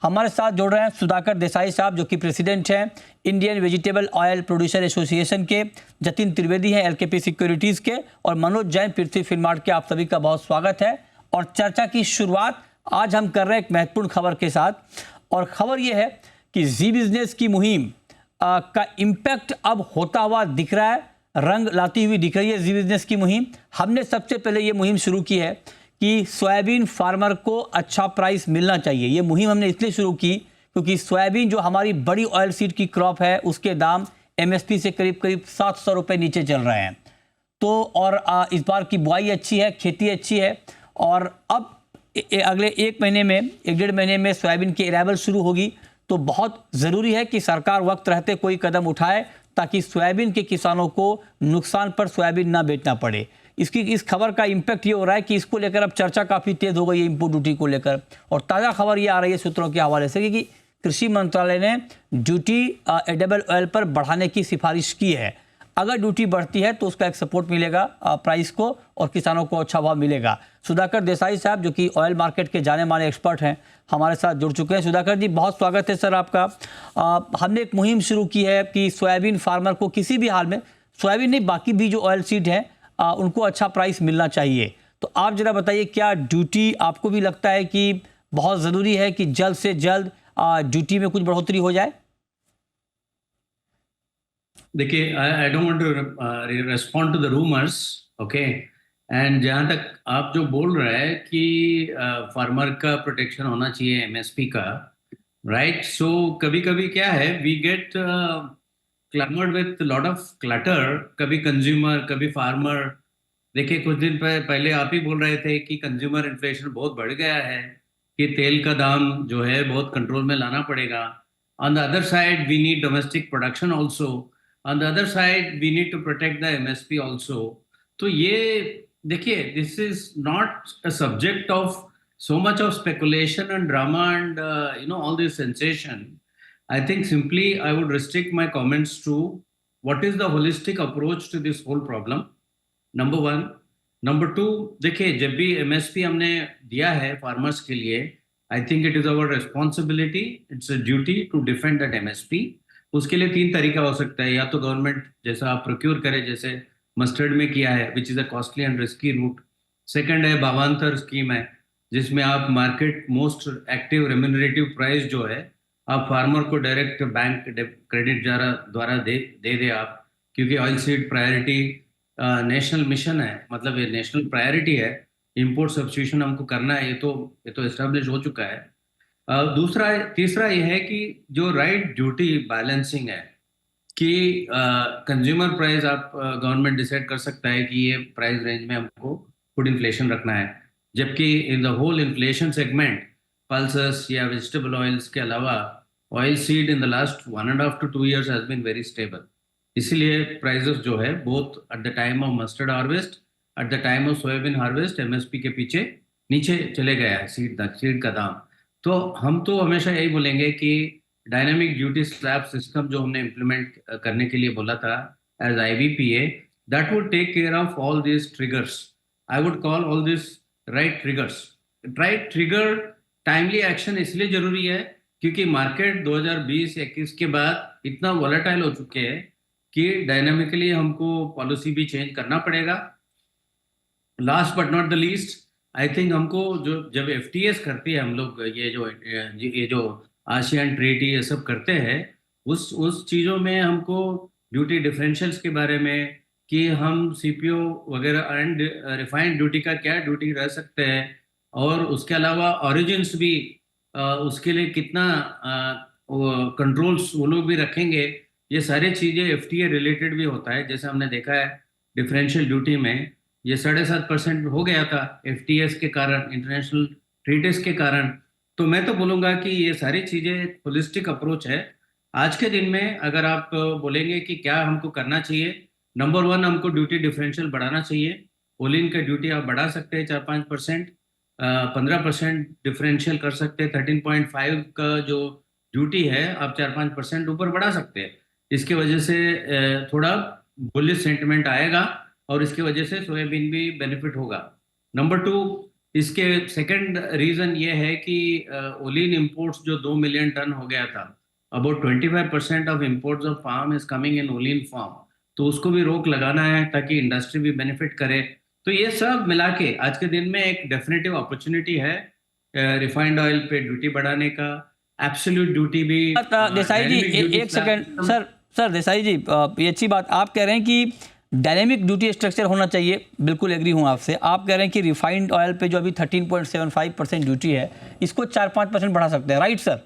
हमारे साथ जुड़ रहे हैं सुधाकर देसाई साहब, जो कि प्रेसिडेंट हैं Indian vegetable oil producer association के, जतिन त्रिवेदी हैं एलकेपी सिक्योरिटीज़ के, और मनोज जैन पृथ्वी फिल्मार्ट के। आप सभी का बहुत स्वागत है। और चर्चा की शुरुआत आज हम कर रहे हैं एक महत्वपूर्ण खबर के साथ, और खबर ये है कि जी बिजनेस की मुहिम का इम्पैक्ट अब होता हुआ दिख रहा है, रंग लाती हुई दिख रही है जी बिजनेस की मुहिम। हमने सबसे पहले ये मुहिम शुरू की है कि सोयाबीन फार्मर को अच्छा प्राइस मिलना चाहिए। ये मुहिम हमने इसलिए शुरू की क्योंकि सोयाबीन जो हमारी बड़ी ऑयल सीड की क्रॉप है, उसके दाम एमएसपी से करीब करीब 700 रुपये नीचे चल रहे हैं। तो और इस बार की बुआई अच्छी है, खेती अच्छी है, और अब अगले एक महीने में, एक डेढ़ महीने में सोयाबीन की अराइवल शुरू होगी। तो बहुत ज़रूरी है कि सरकार वक्त रहते कोई कदम उठाए ताकि सोयाबीन के किसानों को नुकसान पर सोयाबीन ना बेचना पड़े। इस खबर का इम्पैक्ट ये हो रहा है कि इसको लेकर अब चर्चा काफ़ी तेज हो गई है, इम्पोर्ट ड्यूटी को लेकर। और ताज़ा खबर ये आ रही है सूत्रों के हवाले से कि कृषि मंत्रालय ने ड्यूटी एडिबल ऑयल पर बढ़ाने की सिफारिश की है। अगर ड्यूटी बढ़ती है तो उसका एक सपोर्ट मिलेगा प्राइस को, और किसानों को अच्छा भाव मिलेगा। सुधाकर देसाई साहब, जो कि ऑयल मार्केट के जाने माने एक्सपर्ट हैं, हमारे साथ जुड़ चुके हैं। सुधाकर जी, बहुत स्वागत है सर आपका। हमने एक मुहिम शुरू की है कि सोयाबीन फार्मर को किसी भी हाल में, सोयाबीन नहीं बाकी भी जो ऑयल सीड है उनको अच्छा प्राइस मिलना चाहिए। तो आप जरा बताइए, क्या ड्यूटी आपको भी लगता है कि बहुत ज़रूरी है कि जल्द से जल्द ड्यूटी में कुछ बढ़ोतरी हो जाए? देखिए, I don't want to respond to the rumours, okay. And जहाँ तक आप जो बोल रहे हैं कि फार्मर का प्रोटेक्शन होना चाहिए एमएसपी का, राइट। सो कभी कभी क्या है, we get clamored with lot of clutter, कभी कंज्यूमर कभी फार्मर। देखिए, कुछ दिन पहले आप ही बोल रहे थे कि कंज्यूमर इन्फ्लेशन बहुत बढ़ गया है, कि तेल का दाम जो है बहुत कंट्रोल में लाना पड़ेगा। On the other side we need domestic production also, on the other side we need to protect the MSP also. तो ये देखिए, this is not a subject of so much of speculation and drama and all this sensation. I think simply I would restrict my comments to what is the holistic approach to this whole problem, number one. Number two, देखिए, जब भी MSP हमने दिया है farmers के लिए, I think it is our responsibility, it's a duty to defend that MSP. उसके लिए तीन तरीका हो सकता है, या तो गवर्नमेंट जैसा आप प्रोक्योर करे, जैसे मस्टर्ड में किया है, which is a costly and risky route. Second है भावांतर स्कीम है, जिसमें आप market most active remunerative price जो है आप फार्मर को डायरेक्ट बैंक क्रेडिट द्वारा दे दे आप, क्योंकि oil seed priority national mission है, मतलब ये नेशनल प्रायोरिटी है। इंपोर्ट सब्स्टिट्यूशन हमको करना है, ये तो एस्टेब्लिश हो चुका है। तीसरा ये है कि जो राइट ड्यूटी बैलेंसिंग है, कि कंज्यूमर प्राइस आप गवर्नमेंट डिसाइड कर सकता है कि ये प्राइस रेंज में हमको फूड इन्फ्लेशन रखना है, जबकि in the whole inflation segment pulses या वेजिटेबल ऑयल्स के अलावा oil seed in the last 1.5 to 2 years has been very stable. इसीलिए प्राइसेस जो है both at the time of mustard harvest, at the time of soybean harvest, MSP के पीछे नीचे चले गया है सीड का दाम। तो हम तो हमेशा यही बोलेंगे कि डायनामिक ड्यूटी स्लैब सिस्टम जो हमने इम्प्लीमेंट करने के लिए बोला था as IVPA, that would take care of all this triggers. I would call all this right triggers. Right trigger timely action इसलिए जरूरी है क्योंकि मार्केट 2020-21 के बाद इतना वॉलेटाइल हो चुके हैं कि डायनामिकली हमको पॉलिसी भी चेंज करना पड़ेगा। Last but not the least, I think हमको जो जब एफटीएस करती है हम लोग, ये जो आसियान ट्रेटी ये सब करते हैं, उस चीज़ों में हमको ड्यूटी डिफरेंशियल्स के बारे में, कि हम सीपीओ वगैरह एंड रिफाइंड ड्यूटी का क्या ड्यूटी रह सकते हैं, और उसके अलावा ओरिजिन्स भी उसके लिए कितना कंट्रोल्स वो लोग भी रखेंगे। ये सारी चीज़ें एफटीए रिलेटेड भी होता है। जैसे हमने देखा है डिफरेंशियल ड्यूटी में ये 7.5% हो गया था एफटीएस के कारण, इंटरनेशनल ट्रीटीज के कारण। तो मैं तो बोलूँगा कि ये सारी चीज़ें एक होलिस्टिक अप्रोच है। आज के दिन में अगर आप बोलेंगे कि क्या हमको करना चाहिए, नंबर वन, हमको ड्यूटी डिफरेंशियल बढ़ाना चाहिए। ओलिन का ड्यूटी आप बढ़ा सकते हैं 4-5%, 15% डिफरेंशियल कर सकते हैं। 13.5 का जो ड्यूटी है आप 4-5% ऊपर बढ़ा सकते हैं। इसके वजह से थोड़ा बुलिश सेंटिमेंट आएगा और इसकी वजह से सोयाबीन भी बेनिफिट होगा। नंबर टू, इसके सेकंड रीजन ये है कि ओलिन इंपोर्ट्स जो 2 मिलियन टन हो गया था, about 25% of imports of farm is coming in olein form, तो उसको भी रोक लगाना है ताकि इंडस्ट्री भी बेनिफिट करे। तो ये सब मिला के आज के दिन में एक डेफिनेटिव अपॉर्चुनिटी है रिफाइंड ऑयल पे ड्यूटी बढ़ाने का, एब्सोल्यूट ड्यूटी भी। देसाई जी एक सेकंड सर देसाई जी, ये अच्छी बात आप कह रहे हैं कि डायनेमिक ड्यूटी स्ट्रक्चर होना चाहिए, बिल्कुल एग्री हूँ आपसे। आप कह रहे हैं कि रिफाइंड ऑयल पे जो अभी 13.75% ड्यूटी है, इसको 4-5% बढ़ा सकते हैं, राइट सर?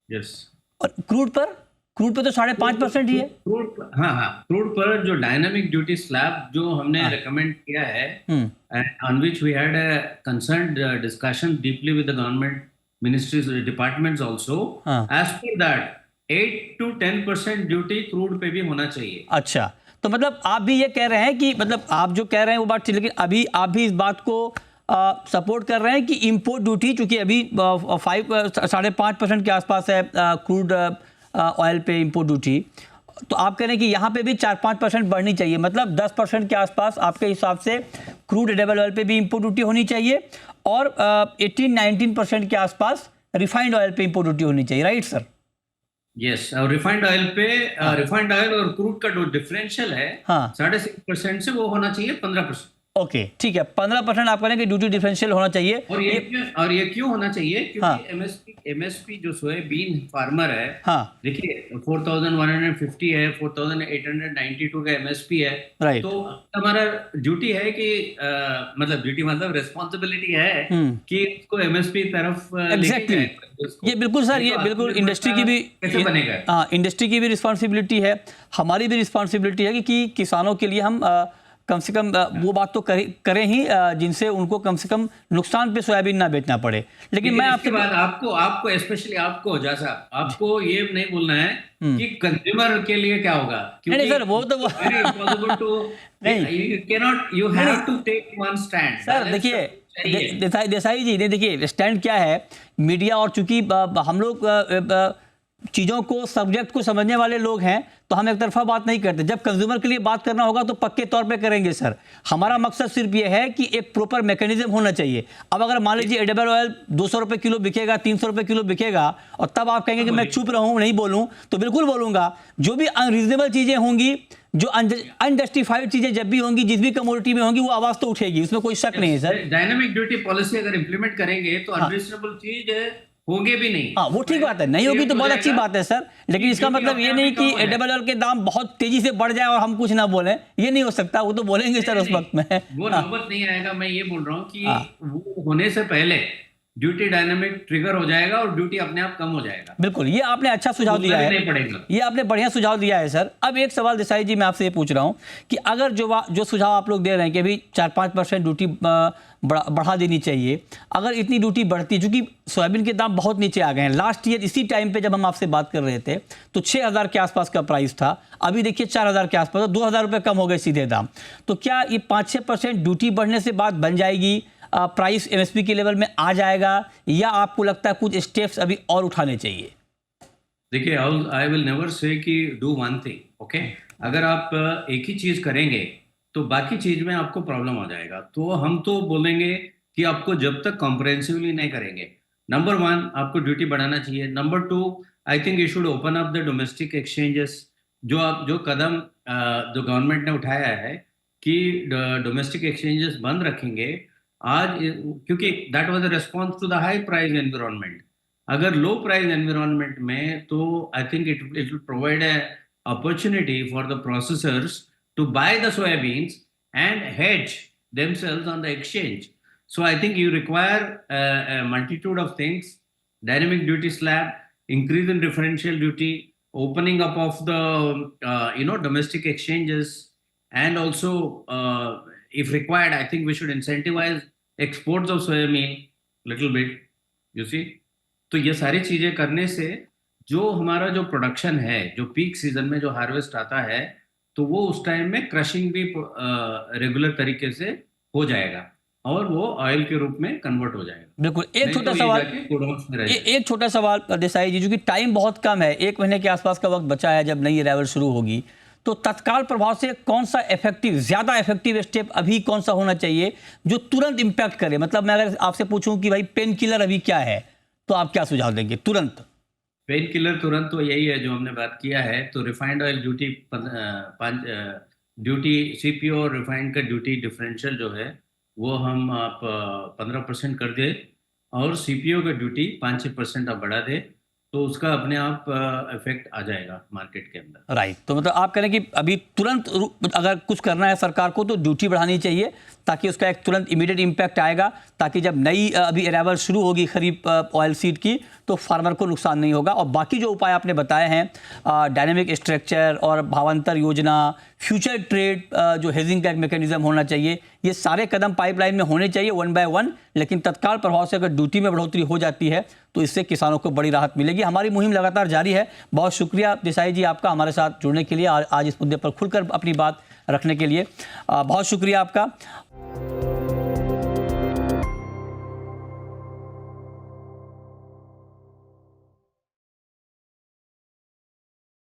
यस। और क्रूड पे तो 5.5% ही है। क्रूड पर जो डायनामिक ड्यूटी स्लैब जो हमने रेकमेंड किया है, on which we had a concerned discussion deeply with the government ministries departments also, as per that 8 to 10% duty crude पे भी होना चाहिए। अच्छा, तो मतलब आप भी ये कह रहे हैं कि मतलब आप जो कह रहे हैं वो बात ठीक, लेकिन अभी आप भी इस बात को सपोर्ट कर रहे हैं कि इंपोर्ट ड्यूटी चूंकि अभी 5.5% के आसपास है क्रूड ऑयल पे इंपोर्ट ड्यूटी, तो आप कह रहे हैं कि यहाँ पे भी 4-5% बढ़नी चाहिए, मतलब 10% के आसपास आपके हिसाब से क्रूड एडिबल ऑयल पे भी इंपोर्ट ड्यूटी होनी चाहिए और 18-19% के आसपास रिफाइंड ऑयल पे इंपोर्ट ड्यूटी होनी चाहिए, राइट सर? यस, और रिफाइंड ऑयल पे रिफाइंड ऑयल और क्रूड का जो डिफरेंशियल है 6.5% से वो होना चाहिए 15%। ओके, ठीक है, 15% आप कह रहे हैं कि ड्यूटी डिफरेंशियल होना चाहिए। और ये क्यों होना चाहिए? क्योंकि एमएसपी जो सोयाबीन फार्मर है, देखिए 4,150 है, 4,892 का एमएसपी है, राइट। तो हमारा ड्यूटी है कि मतलब रिस्पॉन्सिबिलिटी है कि इसको एमएसपी तरफ एग्जैक्टली, ये बिल्कुल सर, ये बिल्कुल इंडस्ट्री की भी कैसे बनेगा? हाँ, इंडस्ट्री की भी रिस्पॉन्सिबिलिटी है, हमारी भी रिस्पॉन्सिबिलिटी है कि किसानों के लिए हम कम से कम वो बात तो करें ही जिनसे उनको कम से कम नुकसान पे सोयाबीन ना बेचना पड़े। लेकिन मैं आपके बाद आपको स्पेशली आपको जैसा आपको ये नहीं बोलना है कि कंज्यूमर के लिए क्या होगा, नहीं सर, वो तो you have to take one stand. Sir देखिए देसाई जी, देखिए स्टैंड क्या है, मीडिया और चूंकि हम लोग चीज़ों को सब्जेक्ट को समझने वाले लोग हैं, तो हम एक तरफा बात नहीं करते। जब कंज्यूमर के लिए बात करना होगा तो पक्के तौर पे करेंगे सर। हमारा मकसद सिर्फ ये है कि एक प्रॉपर मैकेनिज्म होना चाहिए। अब अगर मान लीजिए एडिबल ऑयल 200 रुपये किलो बिकेगा, 300 रुपये किलो बिकेगा, और तब आप कहेंगे कि मैं चुप रहूं, नहीं बोलूं, तो बिल्कुल बोलूंगा। जो भी अनरीजनेबल चीज़ें होंगी, जो अनजस्टिफाइड चीज़ें जब भी होंगी, जिस भी कमोडिटी में होंगी, वो आवाज़ तो उठेगी, उसमें कोई शक नहीं है सर। डायनामिक ड्यूटी पॉलिसी अगर इंप्लीमेंट करेंगे तो अनरीजनेबल चीज होंगे भी नहीं। हाँ, वो ठीक बात है, नहीं होगी तो बहुत अच्छी बात है सर, लेकिन इसका मतलब ये नहीं कि एडिबल ऑयल के दाम बहुत तेजी से बढ़ जाए और हम कुछ ना बोलें, ये नहीं हो सकता। वो तो बोलेंगे सर उस वक्त में, वो नौबत नहीं आएगा। मैं ये बोल रहा हूँ कि वो होने से पहले ड्यूटी डायनामिक ट्रिगर हो जाएगा और ड्यूटी अपने आप कम हो जाएगा। बिल्कुल, ये आपने अच्छा सुझाव दिया है, ये आपने बढ़िया सुझाव दिया है सर। अब एक सवाल देसाई जी मैं आपसे ये पूछ रहा हूँ कि अगर जो सुझाव आप लोग दे रहे हैं कि अभी 4-5% ड्यूटी बढ़ा देनी चाहिए, अगर इतनी ड्यूटी बढ़ती, चूंकि सोयाबीन के दाम बहुत नीचे आ गए हैं, लास्ट ईयर इसी टाइम पे जब हम आपसे बात कर रहे थे तो 6,000 के आसपास का प्राइस था, अभी देखिए 4,000 के आसपास, 2,000 रुपये कम हो गए सीधे दाम। तो क्या ये 5-6% ड्यूटी बढ़ने से बात बन जाएगी, प्राइस एमएसपी के लेवल में आ जाएगा, या आपको लगता है कुछ स्टेप्स अभी और उठाने चाहिए? देखिए, आई विल नेवर से कि डू वन थिंग, ओके। अगर आप एक ही चीज करेंगे तो बाकी चीज में आपको प्रॉब्लम हो जाएगा। तो हम तो बोलेंगे कि आपको जब तक कॉम्प्रहेंसिवली नहीं करेंगे, नंबर 1 आपको ड्यूटी बढ़ाना चाहिए। Number 2, I think you should open up the domestic exchanges. जो कदम जो गवर्नमेंट ने उठाया है कि डोमेस्टिक एक्सचेंजेस बंद रखेंगे आज, क्योंकि that was a response to the high price environment. अगर लो प्राइस एनवायरनमेंट में, तो I think it will provide a opportunity for the processors to buy the soybeans and hedge themselves on the exchange. So I think you require a multitude of things: dynamic duty slab, increase in differential duty, opening up of the domestic exchanges, and also if required, I think we should incentivize exports of soybean little bit. You see, तो ये सारी चीजें करने से जो हमारा जो production है, जो पीक सीजन में जो हार्वेस्ट आता है, तो वो उस टाइम में क्रशिंग भी रेगुलर तरीके से हो जाएगा और वो ऑयल के रूप में कन्वर्ट हो जाएगा। बिल्कुल, एक छोटा सवाल देसाई जी, जो कि टाइम बहुत कम है, 1 महीने के आसपास का वक्त बचा है जब नई अराइवल शुरू होगी, तो तत्काल प्रभाव से कौन सा इफेक्टिव, ज़्यादा इफेक्टिव स्टेप अभी कौन सा होना चाहिए जो तुरंत इम्पैक्ट करे? मतलब मैं अगर आपसे पूछूं कि भाई पेन किलर अभी क्या है, तो आप क्या सुझाव देंगे तुरंत? पेन किलर तुरंत तो यही है जो हमने बात किया है। तो refined oil duty duty CPO और रिफाइंड का ड्यूटी डिफरेंशियल जो है वो हम आप 15% कर दे, और सीपीओ का ड्यूटी 5-6% आप बढ़ा दे, तो उसका अपने आप इफेक्ट आ जाएगा मार्केट के अंदर। राइट, तो मतलब आप कह रहे हैं कि अभी तुरंत अगर कुछ करना है सरकार को तो ड्यूटी बढ़ानी चाहिए, ताकि उसका एक तुरंत इमीडिएट इम्पैक्ट आएगा, ताकि जब नई अभी अराइवल शुरू होगी खरीफ ऑयल सीड की तो फार्मर को नुकसान नहीं होगा। और बाकी जो उपाय आपने बताए हैं, डायनेमिक स्ट्रक्चर और भावांतर योजना, फ्यूचर ट्रेड, जो हेजिंग का एक मैकेनिज्म होना चाहिए, ये सारे कदम पाइपलाइन में होने चाहिए 1 बाय 1। लेकिन तत्काल प्रभाव से अगर ड्यूटी में बढ़ोतरी हो जाती है तो इससे किसानों को बड़ी राहत मिलेगी। हमारी मुहिम लगातार जारी है। बहुत शुक्रिया देसाई जी आपका हमारे साथ जुड़ने के लिए, आज इस मुद्दे पर खुलकर अपनी बात रखने के लिए बहुत शुक्रिया आपका।